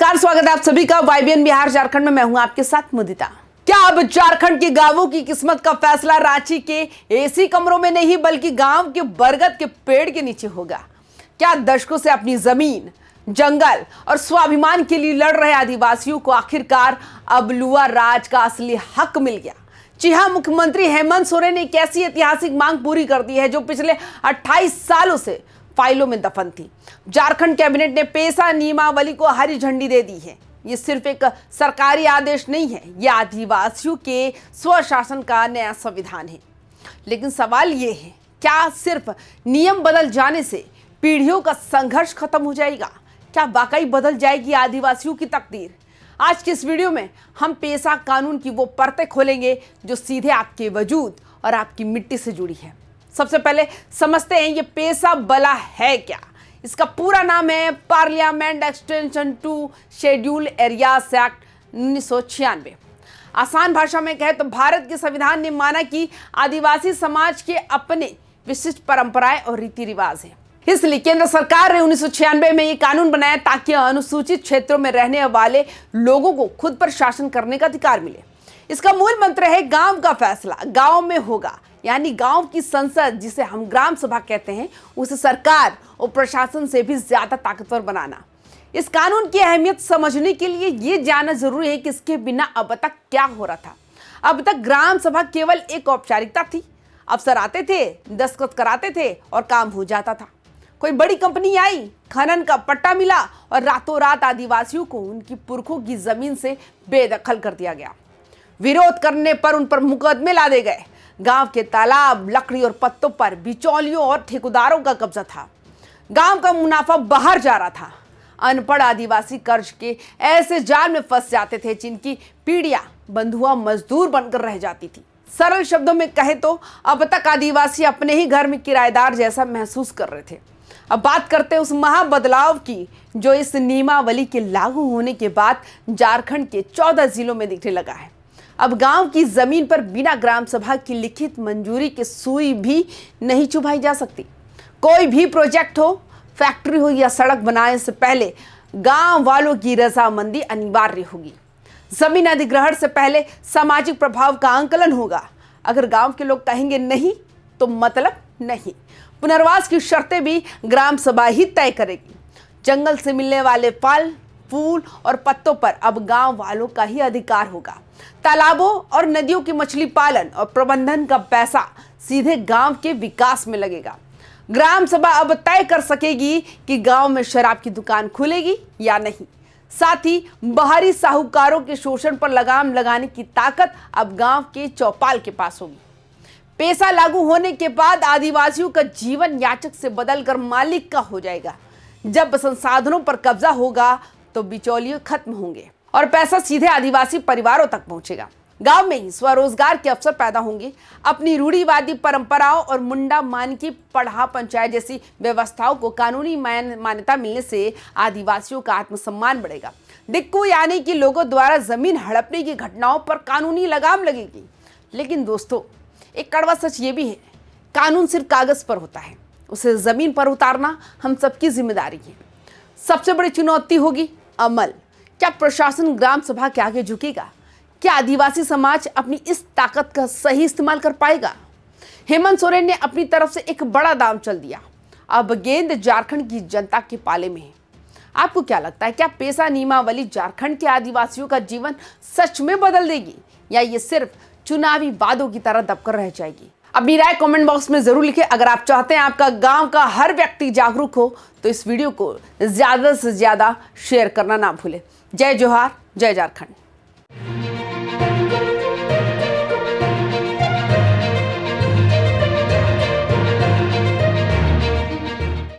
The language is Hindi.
नमस्कार, स्वागत है आप सभी का YBN बिहार झारखंड में। मैं हूं आपके साथ मुदिता। क्या अब झारखंड के गांवों की किस्मत का फैसला रांची के एसी कमरों में नहीं बल्कि गांव के बरगद के पेड़ के नीचे होगा? क्या दशकों से अपनी जमीन, जंगल और स्वाभिमान के लिए लड़ रहे आदिवासियों को आखिरकार अब लुआ राज का असली हक मिल गया? जी हां, मुख्यमंत्री हेमंत सोरेन ने एक ऐसी ऐतिहासिक मांग पूरी कर दी है जो पिछले 28 सालों से फाइलों में दफन थी। झारखंड कैबिनेट ने पेसा नियमावली को हरी झंडी दे दी है। ये सिर्फ एक सरकारी आदेश नहीं है, यह आदिवासियों के स्वशासन का नया संविधान है। लेकिन सवाल ये है, क्या सिर्फ नियम बदल जाने से पीढ़ियों का संघर्ष खत्म हो जाएगा? क्या वाकई बदल जाएगी आदिवासियों की तकदीर? आज के इस वीडियो में हम पेसा कानून की वो परतें खोलेंगे जो सीधे आपके वजूद और आपकी मिट्टी से जुड़ी है। सबसे पहले समझते हैं ये पेसा बला है क्या। इसका पूरा नाम है parliament extension to schedule areas act 1996। आसान भाषा में कहे तो भारत के संविधान ने माना कि आदिवासी समाज के अपने विशिष्ट परंपराएं और रीति रिवाज हैं। इसलिए केंद्र सरकार ने 1996 में ये कानून बनाया ताकि अनुसूचित क्षेत्रों में रहने वाले लोगों को खुद पर शासन करने का अधिकार मिले। इसका मूल मंत्र है गांव का फैसला गांव में होगा, यानी गांव की संसद, जिसे हम ग्राम सभा कहते हैं, उसे सरकार और प्रशासन से भी ज्यादा ताकतवर बनाना। इस कानून की अहमियत समझने के लिए ये जानना जरूरी है कि इसके बिना अब तक क्या हो रहा था। अब तक ग्राम सभा केवल एक औपचारिकता थी। अफसर आते थे, दस्तखत कराते थे और काम हो जाता था। कोई बड़ी कंपनी आई, खनन का पट्टा मिला और रातों रात आदिवासियों को उनकी पुरखों की जमीन से बेदखल कर दिया गया। विरोध करने पर उन पर मुकदमे लादे गए। गांव के तालाब, लकड़ी और पत्तों पर बिचौलियों और ठेकेदारों का कब्जा था। गांव का मुनाफा बाहर जा रहा था। अनपढ़ आदिवासी कर्ज के ऐसे जाल में फंस जाते थे जिनकी पीढ़ियां बंधुआ मजदूर बनकर रह जाती थी। सरल शब्दों में कहे तो अब तक आदिवासी अपने ही घर में किराएदार जैसा महसूस कर रहे थे। अब बात करते हैं उस महाबदलाव की जो इस नियमावली के लागू होने के बाद झारखंड के 14 जिलों में दिखने लगा है। अब गांव की जमीन पर बिना ग्राम सभा की लिखित मंजूरी के सुई भी नहीं चुभाई जा सकती। कोई भी प्रोजेक्ट हो, फैक्ट्री हो या सड़क बनाने से पहले गांव वालों की रजामंदी अनिवार्य होगी। जमीन अधिग्रहण से पहले सामाजिक प्रभाव का आंकलन होगा। अगर गांव के लोग कहेंगे नहीं तो मतलब नहीं। पुनर्वास की शर्तें भी ग्राम सभा ही तय करेगी। जंगल से मिलने वाले फल, फूल और पत्तों पर अब गांव वालों का ही अधिकार होगा। तालाबों और नदियों के मछली पालन और प्रबंधन का पैसा सीधे गांव के विकास में लगेगा। ग्राम सभा अब तय कर सकेगी कि गांव में शराब की दुकान खुलेगी या नहीं। साथ ही बाहरी साहूकारों के शोषण पर लगाम लगाने की ताकत अब गांव के चौपाल के पास होगी। पेसा लागू होने के बाद आदिवासियों का जीवन याचक से बदलकर मालिक का हो जाएगा। जब संसाधनों पर कब्जा होगा तो बिचौलिए खत्म होंगे और पैसा सीधे आदिवासी परिवारों तक पहुंचेगा। गांव में ही स्वरोजगार के अवसर पैदा होंगे। अपनी रूढ़िवादी परंपराओं और मुंडा मान की पढ़ा पंचायत जैसी व्यवस्थाओं को कानूनी मान्यता मिलने से आदिवासियों का आत्मसम्मान बढ़ेगा। डिक्कू यानी कि लोगों द्वारा जमीन हड़पने की घटनाओं पर कानूनी लगाम लगेगी। लेकिन दोस्तों, एक कड़वा सच ये भी है, कानून सिर्फ कागज पर होता है, उसे जमीन पर उतारना हम सबकी जिम्मेदारी है। सबसे बड़ी चुनौती होगी अमल। क्या प्रशासन ग्राम सभा के आगे झुकेगा? क्या आदिवासी समाज अपनी इस ताकत का सही इस्तेमाल कर पाएगा? हेमंत सोरेन ने अपनी तरफ से एक बड़ा दांव चल दिया। अब गेंद झारखंड की जनता के पाले में है। आपको क्या लगता है, क्या पेसा नियमावली झारखंड के आदिवासियों का जीवन सच में बदल देगी या ये सिर्फ चुनावी वादों की तरह दबकर रह जाएगी? अपनी राय कमेंट बॉक्स में जरूर लिखें। अगर आप चाहते हैं आपका गांव का हर व्यक्ति जागरूक हो तो इस वीडियो को ज्यादा से ज्यादा शेयर करना ना भूलें। जय जोहार, जय झारखंड।